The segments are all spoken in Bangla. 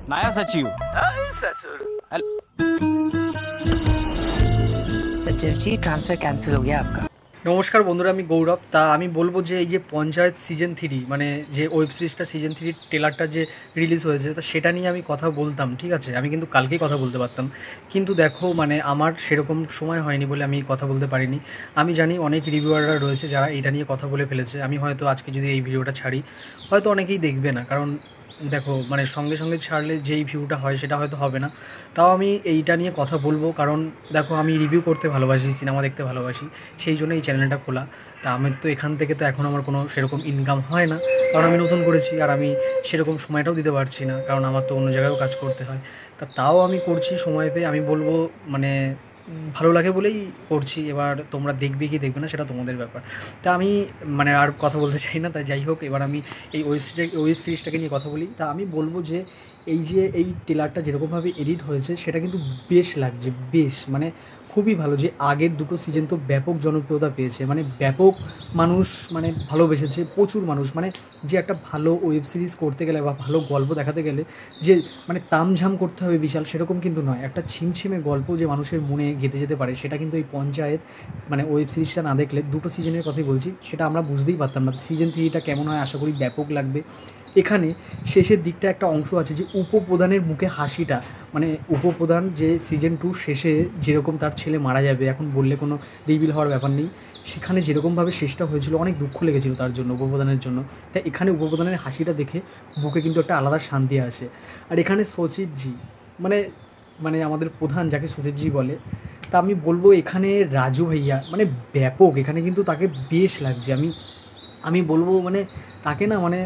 नया सचिव। सचिव जी ट्रांसफर कैंसिल हो गया आपका। নমস্কার বন্ধুরা, আমি গৌরব। তা আমি বলবো যে এই যে পঞ্চায়েত সিজন 3 মানে যে ওয়েব সিরিজটা সিজন 3 ট্রেলারটা যে রিলিজ হয়েছে, তা সেটা নিয়ে আমি কথা বলতাম, ঠিক আছে? আমি কিন্তু কালকেই কথা বলতে পারতাম, কিন্তু দেখো মানে আমার সেরকম সময় হয়নি বলে আমি কথা বলতে পারিনি। আমি জানি অনেক রিভিউয়াররা রয়েছে যারা এটা নিয়ে কথা বলে ফেলেছে। আমি হয়তো আজকে যদি এই ভিডিওটা ছাড়ি, হয়তো অনেকেই দেখবে না, কারণ দেখো মানে সঙ্গে সঙ্গে ছাড়লে যেই ভিউটা হয় সেটা হয়তো হবে না। তাও আমি এইটা নিয়ে কথা বলবো, কারণ দেখো আমি রিভিউ করতে ভালোবাসি, সিনেমা দেখতে ভালোবাসি, সেই জন্য এই চ্যানেলটা খোলা। তা আমি তো এখান থেকে তো এখন আমার কোনো সেরকম ইনকাম হয় না, কারণ আমি নতুন করেছি আর আমি সেরকম সময়টাও দিতে পারছি না, কারণ আমার তো অন্য জায়গায়ও কাজ করতে হয়। তা তাও আমি করছি সময় পেয়ে। আমি বলবো মানে ভালো লাগে বলেই করছি। এবার তোমরা দেখবে কি দেখবে না সেটা তোমাদের ব্যাপার। তা আমি মানে আর কথা বলতে চাই না। তাই যাই হোক, এবার আমি এই ওয়েব সিরিজটাকে নিয়ে কথা বলি। তা আমি বলবো যে এই যে এই ট্রেলারটা যেরকমভাবে এডিট হয়েছে সেটা কিন্তু বেশ লাগছে, বেশ মানে খুবই ভালো। যে আগের দুটো সিজন তো ব্যাপক জনপ্রিয়তা পেয়েছে, মানে ব্যাপক মানুষ মানে ভালোবেসেছে, প্রচুর মানুষ। মানে যে একটা ভালো ওয়েব সিরিজ করতে গেলে বা ভালো গল্প দেখাতে গেলে যে মানে তামঝাম করতে হবে বিশাল, সেরকম কিন্তু নয়। একটা ছিমছিমে গল্প যে মানুষের মনে গেঁথে যেতে পারে, সেটা কিন্তু এই পঞ্চায়েত মানে ওয়েব সিরিজটা না দেখলে, দুটো সিজনের কথাই বলছি, সেটা আমরা বুঝতেই পারতাম না। সিজন 3টা কেমন হয় আশা করি ব্যাপক লাগবে। এখানে শেষের দিকটা একটা অংশ আছে যে উপপ্রধানের মুখে হাসিটা, মানে উপপ্রধান যে সিজন 2 শেষে যেরকম তার ছেলে মারা যাবে, এখন বললে কোনো রিভিল হওয়ার ব্যাপার নেই, সেখানে যেরকমভাবে শেষটা হয়েছিল অনেক দুঃখ লেগেছিল তার জন্য, উপপ্রধানের জন্য। তাই এখানে উপপ্রধানের হাসিটা দেখে বুকে কিন্তু একটা আলাদা শান্তি আসে। আর এখানে সচিবজি মানে মানে আমাদের প্রধান যাকে সচিবজি বলে, তা আমি বলবো এখানে রাজু ভাইয়া মানে ব্যাপক। এখানে কিন্তু তাকে বেশ লাগছে। আমি আমি বলবো মানে তাকে না মানে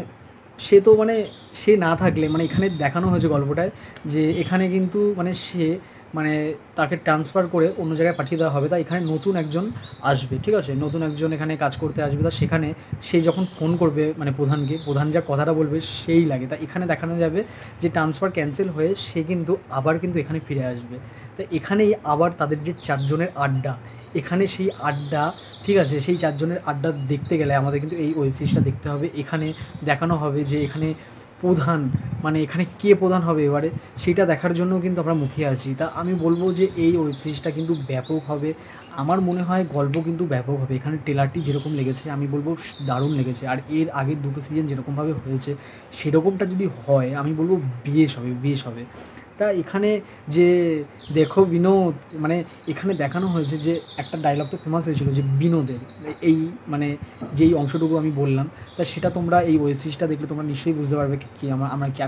সে তো মানে সে না থাকলে মানে এখানে দেখানো হয়েছে গল্পটায় যে এখানে কিন্তু মানে সে মানে তাকে ট্রান্সফার করে অন্য জায়গায় পাঠিয়ে দেওয়া হবে। তা এখানে নতুন একজন আসবে, ঠিক আছে? নতুন একজন এখানে কাজ করতে আসবে। তা সেখানে সে যখন ফোন করবে মানে প্রধানকে, প্রধান যা কথাটা বলবে সেই লাগে। তা এখানে দেখানো যাবে যে ট্রান্সফার ক্যান্সেল হয়ে সে কিন্তু আবার কিন্তু এখানে ফিরে আসবে। তা এখানেই আবার তাদের যে চারজনের আড্ডা, এখানে সেই আড্ডা, ঠিক আছে? সেই চারজনের আড্ডা দেখতে গেলে আমাদের কিন্তু এই ওয়েব সিরিজটা দেখতে হবে। এখানে দেখানো হবে যে এখানে প্রধান মানে এখানে কে প্রধান হবে এবারে, সেটা দেখার জন্য কিন্তু আমরা মুখিয়ে আছি। তা আমি বলবো যে এই ওয়েব সিরিজটা কিন্তু ব্যাপক হবে। আমার মনে হয় গল্প কিন্তু ব্যাপক হবে। এখানে ট্রেলারটি যেরকম লেগেছে আমি বলবো দারুণ লেগেছে। আর এর আগের দুটো সিজন যেরকমভাবে হয়েছে সেরকমটা যদি হয় আমি বলবো বেশ হবে, বেশ হবে। তা এখানে যে দেখো বিনোদ, মানে এখানে দেখানো হয়েছে যে একটা ডায়লগ তো ফেমাস হয়েছিল যে বিনোদের এই মানে যেই অংশটুকু আমি বললাম, তা সেটা তোমরা এই ওয়েব সিরিজটা দেখলে তোমরা নিশ্চয়ই বুঝতে পারবে কি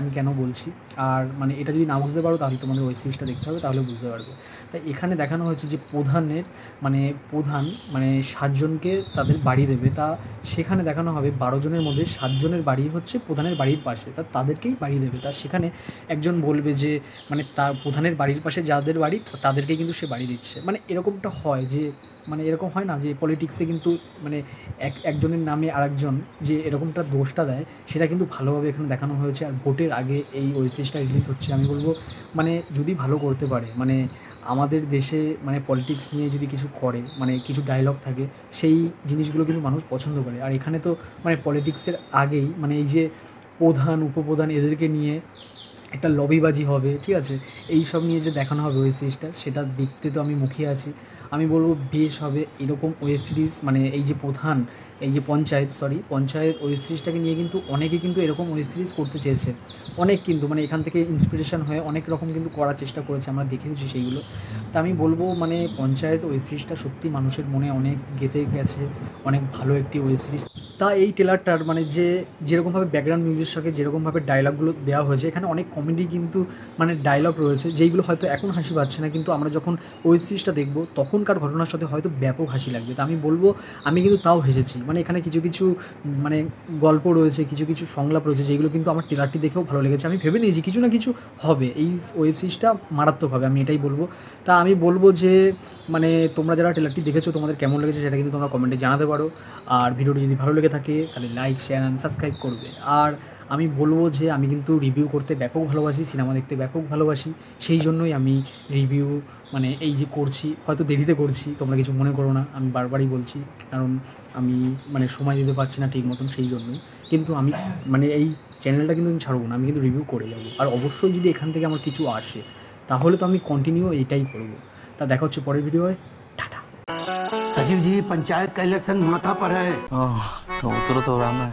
আমি কেন বলছি। আর মানে এটা যদি না বুঝতে পারো তাহলে তোমাদের ওয়েব সিরিজটা দেখতে হবে, তাহলে বুঝতে পারবে। তাই এখানে দেখানো হয়েছে যে প্রধানের মানে প্রধান মানে 7জনকে তাদের বাড়ি দেবে। তা সেখানে দেখানো হবে 12জনের মধ্যে 7জনের বাড়ি হচ্ছে প্রধানের বাড়ির পাশে, তা তাদেরকেই বাড়ি দেবে। তা সেখানে একজন বলবে যে মানে তার প্রধানের বাড়ির পাশে যাদের বাড়ি তাদেরকেই কিন্তু সে বাড়ি দিচ্ছে। মানে এরকমটা হয় যে মানে এরকম হয় না যে পলিটিক্সে কিন্তু মানে একজনের নামে আরেকজন যে এরকমটা দোষটা দেয়, সেটা কিন্তু ভালোভাবে এখানে দেখানো হয়েছে। আর ভোটের আগে এই ওয়েব সিরিজটা রিলিজ হচ্ছে। আমি বলবো মানে যদি ভালো করতে পারে, মানে আমাদের দেশে মানে পলিটিক্স নিয়ে যদি কিছু করে, মানে কিছু ডায়লগ থাকে, সেই জিনিসগুলো কিন্তু মানুষ পছন্দ করে। আর এখানে তো মানে পলিটিক্সের আগেই মানে এই যে প্রধান উপপ্রধান এদেরকে নিয়ে একটা লবিবাজি হবে, ঠিক আছে? এই সব নিয়ে যে দেখানো হবে ওয়েব সিরিজটা, সেটা দেখতে তো আমি মুখিয়ে আছি। আমি বলবো বেশ হবে এরকম ওয়েব সিরিজ। মানে এই যে প্রধান এই যে পঞ্চায়েত ওয়েব সিরিজটাকে নিয়ে কিন্তু অনেকে কিন্তু এরকম ওয়েব সিরিজ করতে চেয়েছে, অনেক কিন্তু মানে এখান থেকে ইন্সপিরেশন হয়ে অনেক রকম কিন্তু করার চেষ্টা করেছে, আমরা দেখেওছি সেইগুলো। তা আমি বলবো মানে পঞ্চায়েত ওয়েব সিরিজটা সত্যি মানুষের মনে অনেক গেঁথে গেছে, অনেক ভালো একটি ওয়েব সিরিজ। তা এই ট্রেলারটার মানে যে যেরকমভাবে ব্যাকগ্রাউন্ড মিউজিকের সাথে যেরকমভাবে ডায়লগগুলো দেওয়া হয়েছে, এখানে অনেক কমেডি কিন্তু মানে ডায়লগ রয়েছে যেইগুলো হয়তো এখন হাসি পাচ্ছে না, কিন্তু আমরা যখন ওয়েব সিরিজটা দেখবো তখনকার ঘটনার সাথে হয়তো ব্যাপক হাসি লাগবে। তা আমি বলবো আমি কিন্তু তাও হেসেছি। মানে এখানে কিছু কিছু মানে গল্প রয়েছে, কিছু কিছু সংলাপ রয়েছে যেগুলো কিন্তু আমার ট্রেলারটি দেখেও ভালো লেগেছে। আমি ভেবে নিয়েছি কিছু না কিছু হবে, এই ওয়েব সিরিজটা মারাত্মক হবে, আমি এটাই বলবো। তা আমি বলবো যে মানে তোমরা যারা ট্রেলারটি দেখেছো তোমাদের কেমন লেগেছে সেটা কিন্তু তোমরা কমেন্টে জানাতে পারো। আর ভিডিওটি যদি ভালো লেগে থাকে তাহলে লাইক, শেয়ার অ্যান্ড সাবস্ক্রাইব করবে। আর আমি বলবো যে আমি কিন্তু রিভিউ করতে ব্যাপক ভালোবাসি, সিনেমা দেখতে ব্যাপক ভালোবাসি, সেই জন্যই আমি রিভিউ মানে এই যে করছি, হয়তো দেরিতে করছি, তোমরা কিছু মনে করো না, আমি বারবারই বলছি, কারণ আমি মানে সময় দিতে পারছি না ঠিক মতন, সেই জন্যই। কিন্তু আমি মানে এই চ্যানেলটা কিন্তু আমি ছাড়বো না, আমি কিন্তু রিভিউ করে যাবো। আর অবশ্যই যদি এখান থেকে আমার কিছু আসে তাহলে তো আমি কন্টিনিউ এইটাই করবো। তা দেখা হচ্ছে পরের ভিডিওয়। টাটা। सचिव जी, पंचायत का इलेक्शन माथा पर है। तो उतरो तो राम है।